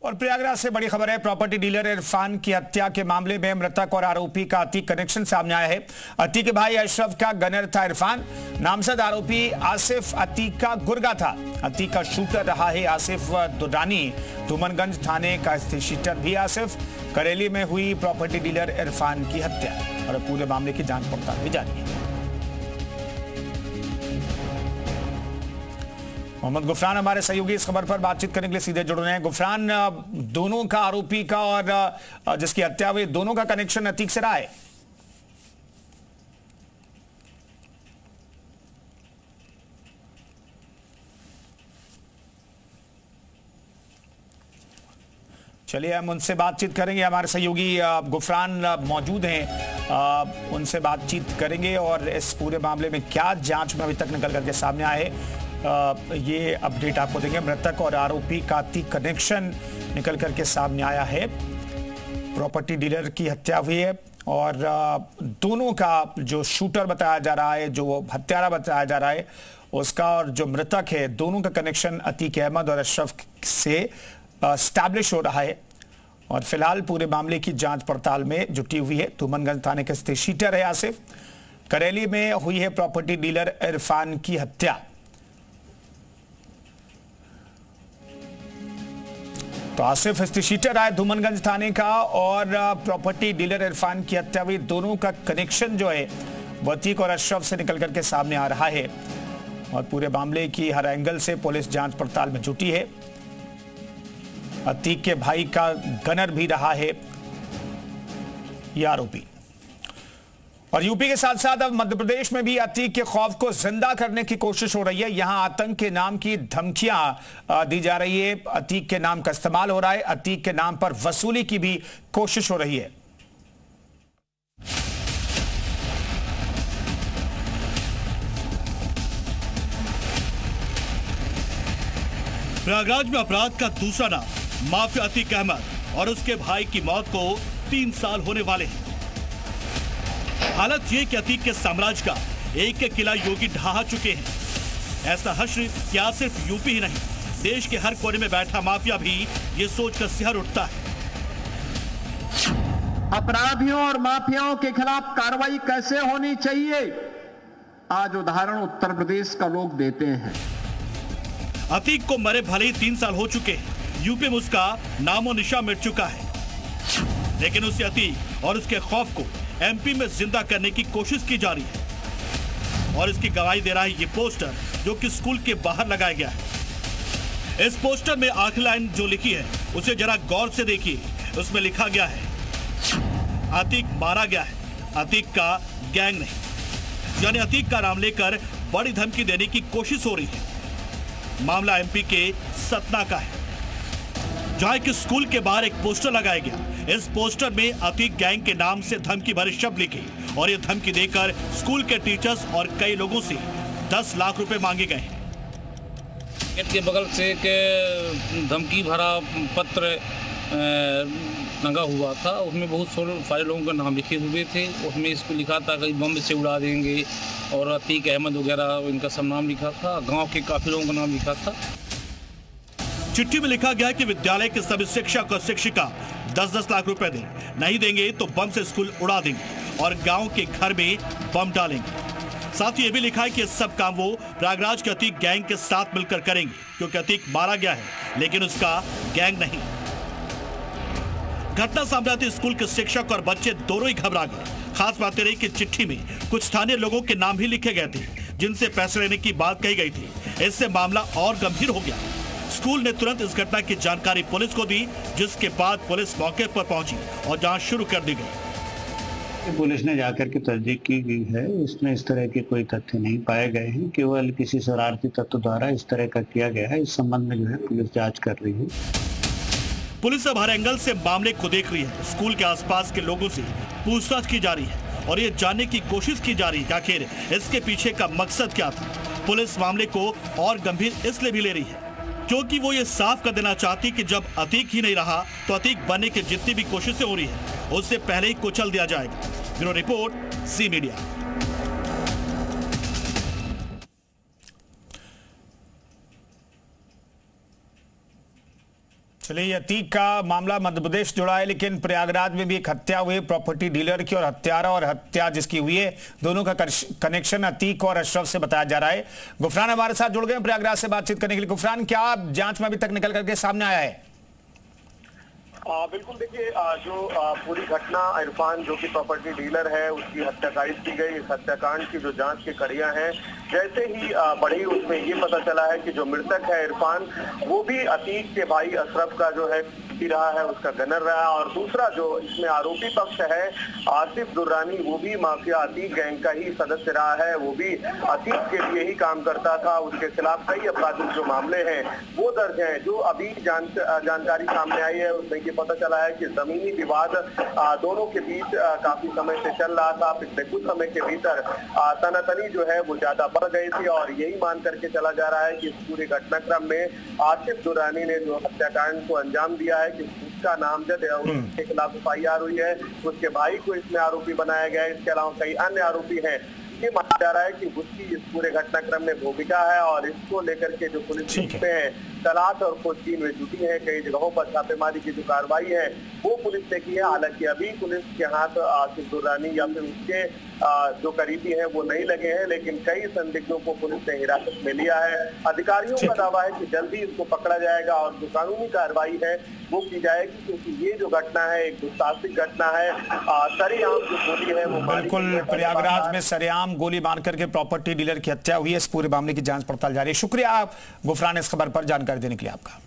और प्रयागराज से बड़ी खबर है। प्रॉपर्टी डीलर इरफान की हत्या के मामले में मृतक और आरोपी का अतीक कनेक्शन सामने आया है। अतीक के भाई अशरफ का गनर था इरफान। नामजद आरोपी आसिफ अतीक का गुर्गा था। अतीक का शूटर रहा है आसिफ दुरानी। धूमनगंज थाने का शूटर भी आसिफ। करेली में हुई प्रॉपर्टी डीलर इरफान की हत्या और पूरे मामले की जांच पड़ताल भी जारी है। मोहम्मद गुफरान हमारे सहयोगी इस खबर पर बातचीत करने के लिए सीधे जुड़ रहे हैं। गुफरान, दोनों का, आरोपी का और जिसकी हत्या हुई, दोनों का कनेक्शन अतीक से रहा है। चलिए हम उनसे बातचीत करेंगे। हमारे सहयोगी गुफरान मौजूद हैं, उनसे बातचीत करेंगे और इस पूरे मामले में क्या जांच में अभी तक निकल करके सामने आए ये अपडेट आपको देंगे। मृतक और आरोपी का अतीक कनेक्शन निकल करके सामने आया है। प्रॉपर्टी डीलर की हत्या हुई है और दोनों का जो शूटर बताया जा रहा है, जो हत्यारा बताया जा रहा है, उसका और जो मृतक है, दोनों का कनेक्शन अतीक अहमद और अशरफ से एस्टैब्लिश हो रहा है। और फिलहाल पूरे मामले की जांच पड़ताल में जुटी हुई है। धूमनगंज थाने के स्थित शीटर है आसिफ। करेली में हुई है प्रॉपर्टी डीलर इरफान की हत्या। तो आसिफ शीटर आए धूमनगंज थाने का और प्रॉपर्टी डीलर इरफान की हत्या हुई। दोनों का कनेक्शन जो है वो अतीक और अशरफ से निकल करके सामने आ रहा है और पूरे मामले की हर एंगल से पुलिस जांच पड़ताल में जुटी है। अतीक के भाई का गनर भी रहा है यह आरोपी। और यूपी के साथ साथ अब मध्य प्रदेश में भी अतीक के खौफ को जिंदा करने की कोशिश हो रही है। यहां आतंक के नाम की धमकियां दी जा रही है। अतीक के नाम का इस्तेमाल हो रहा है। अतीक के नाम पर वसूली की भी कोशिश हो रही है। प्रयागराज में अपराध का दूसरा नाम माफिया अतीक अहमद और उसके भाई की मौत को 3 साल होने वाले हैं। हालत ये कि अतीक के साम्राज्य का एक एक किला योगी ढहा चुके हैं। ऐसा हश्र क्या सिर्फ यूपी ही नहीं, देश के हर कोने में बैठा माफिया भी ये सोचकर सिहर उठता है। अपराधियों और माफियाओं के खिलाफ कार्रवाई कैसे होनी चाहिए, आज उदाहरण उत्तर प्रदेश का लोग देते हैं। अतीक को मरे भले ही 3 साल हो चुके हैं। यूपी में उसका नामो निशा मिट चुका है, लेकिन उस अतीक और उसके खौफ को एमपी में जिंदा करने की कोशिश की जा रही है। और इसकी गवाही दे रहा है ये पोस्टर जो कि स्कूल के बाहर लगाया गया है। इस पोस्टर में आखिरी लाइन जो लिखी है उसे जरा गौर से देखिए। उसमें लिखा गया है, अतीक मारा गया है, अतीक का गैंग नहीं। यानी अतीक का नाम लेकर बड़ी धमकी देने की कोशिश हो रही है। मामला एमपी के सतना का है, जहां एक स्कूल के बाहर एक पोस्टर लगाया गया। इस पोस्टर में अतीक गैंग के नाम से धमकी भरे शब्द लिखे और ये धमकी देकर स्कूल के टीचर्स और कई लोगों से 10 लाख रुपए मांगे गए। गेट के बगल से एक धमकी भरा पत्र लगा हुआ था। उसमें बहुत सारे लोगों का नाम लिखे हुए थे। उसमें इसको लिखा था कि बम से उड़ा देंगे और अतीक अहमद वगैरह इनका सब नाम लिखा था। गाँव के काफी लोगों का नाम लिखा था। चिट्ठी में लिखा गया कि विद्यालय के सभी शिक्षक और शिक्षिका 10-10 लाख रुपए दें, नहीं देंगे तो बम से स्कूल उड़ा देंगे और गांव के घर में बम डालेंगे। साथ ही ये भी लिखा है कि सब काम वो प्रयागराज के अतीक गैंग के साथ मिलकर करेंगे, क्योंकि अतीक मारा गया है लेकिन उसका गैंग नहीं। घटना सामने आते स्कूल के शिक्षक और बच्चे दोनों ही घबरा गए। खास बात रही कि चिट्ठी में कुछ स्थानीय लोगों के नाम भी लिखे गए थे जिनसे पैसे लेने की बात कही गई थी। इससे मामला और गंभीर हो गया। स्कूल ने तुरंत इस घटना की जानकारी पुलिस को दी, जिसके बाद पुलिस मौके पर पहुंची और जांच शुरू कर दी गई। पुलिस ने जाकर के तस्दीक की गई है। इसमें इस तरह के कोई तथ्य नहीं पाए गए हैं। केवल किसी शरारती तत्व द्वारा इस तरह का किया गया है। इस संबंध में जो है पुलिस जांच कर रही है। पुलिस अब हर एंगल से मामले को देख रही है। स्कूल के आसपास के लोगों से पूछताछ की जा रही है और ये जानने की कोशिश की जा रही है कि आखिर इसके पीछे का मकसद क्या था। पुलिस मामले को और गंभीर इसलिए भी ले रही है क्योंकि वो ये साफ कर देना चाहती कि जब अतीक ही नहीं रहा तो अतीक बनने की जितनी भी कोशिशें हो रही है उससे पहले ही कुचल दिया जाएगा। Bureau report, C media. चलिए, अतीक का मामला मध्य प्रदेश जुड़ा है, लेकिन प्रयागराज में भी एक हत्या हुई प्रॉपर्टी डीलर की, और हत्यारा और हत्या जिसकी हुई है दोनों का कनेक्शन अतीक और अशरफ से बताया जा रहा है। गुफरान हमारे साथ जुड़ गए प्रयागराज से बातचीत करने के लिए। गुफरान, क्या जांच में अभी तक निकल करके सामने आया है? बिल्कुल, देखिए, जो पूरी घटना, इरफान जो कि प्रॉपर्टी डीलर है उसकी हत्याकांड की गई। इस हत्याकांड की जो जांच की कड़ियां हैं जैसे ही बढ़ी, उसमें ये पता चला है कि जो मृतक है इरफान, वो भी अतीक के भाई अशरफ का जो है ही रहा है, उसका गनर रहा है। और दूसरा जो इसमें आरोपी पक्ष है आसिफ दुर्रानी, वो भी माफिया अतीक गैंग का ही सदस्य रहा है, वो भी अतीक के लिए ही काम करता था। उसके खिलाफ कई आपराधिक जो मामले हैं वो दर्ज हैं। जो अभी जानकारी सामने आई है उसमें ये पता चला है कि जमीनी विवाद दोनों के बीच काफी समय से चल रहा था। पिछले कुछ समय के भीतर तनातनी जो है वो ज्यादा बढ़ गई थी, और यही मान करके चला जा रहा है कि इस पूरे घटनाक्रम में आसिफ दुर्रानी ने जो हत्याकांड को अंजाम दिया है, कि उसका नामजद है, उसके खिलाफ FIR हुई है, उसके भाई को इसमें आरोपी बनाया गया है। इसके अलावा कई अन्य आरोपी हैं। ये माना जा रहा है कि उसकी इस पूरे घटनाक्रम में भूमिका है, और इसको लेकर के जो पुलिस में है तलाश और खोजबीन में जुटी है। कई जगहों पर छापेमारी की जो कार्रवाई है वो पुलिस ने की है। हालांकि अभी पुलिस के हाथ आसिफ दुर्रानी या फिर उसके जो करीबी हैं वो नहीं लगे हैं, लेकिन कई संदिग्धों को पुलिस ने हिरासत में लिया है। अधिकारियों का दावा है कि जल्दी इसको पकड़ा जाएगा और जो कानूनी कार्रवाई है वो की जाएगी, क्योंकि ये जो घटना है एक दुस्साहसिक घटना है। सरेआम जो गोली है वो बिल्कुल, प्रयागराज में सरेआम गोली मार करके प्रॉपर्टी डीलर की हत्या हुई है। इस पूरे मामले की जांच पड़ताल जारी है। शुक्रिया गुफरान इस खबर पर जानकारी देने के लिए आपका।